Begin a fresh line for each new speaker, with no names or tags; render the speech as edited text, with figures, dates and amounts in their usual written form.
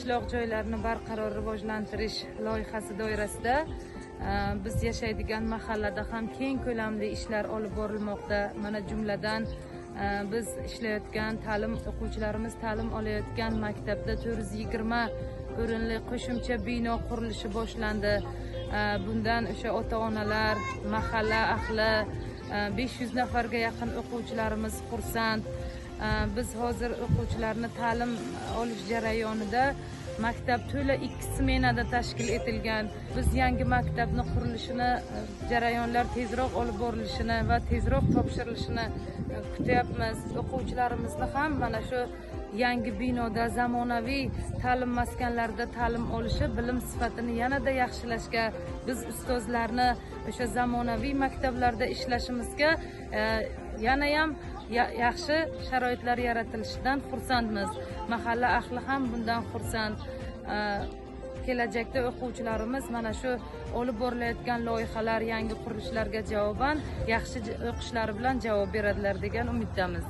qishloq joylarini barqaror rivojlantirish loyihasi doirasida biz yashaydigan mahallada ham keng ko'lamli ishlar olib borilmoqda. Mana jumladan biz ishlayotgan o'quvchilarimiz ta'lim olayotgan maktabda 420 o'rinli qo'shimcha bino qurilishi boshlandi. Bundan o'sha ota-onalar, mahalla ahli 500 nafarga yaqin o'quvchilarimiz xursand. Biz hozir o'quvchilarni ta'lim olish jarayonida maktab to'la 2 smenada tashkil etilgan. Biz yangi maktabni qurilishini, jarayonlar tezroq olib borilishini va tezroq topshirilishini kutyapmiz. O'quvchilarimizni ham mana shu yangi binoda zamonaviy ta'lim maskanlarida ta'lim olishi bilim sifatini yanada yaxshilashga, biz ustozlarni o'sha zamonaviy maktablarda ishlashimizga yana ham yaxshi sharoitlar yaratilishidan xursandmiz. Mahalla ahli ham bundan xursand. Kelajakda o'quvchilarimiz mana shu olib borilayotgan loyihalar, yangi qurilishlarga javoban yaxshi o'qishlari bilan javob beradilar degan umiddamiz.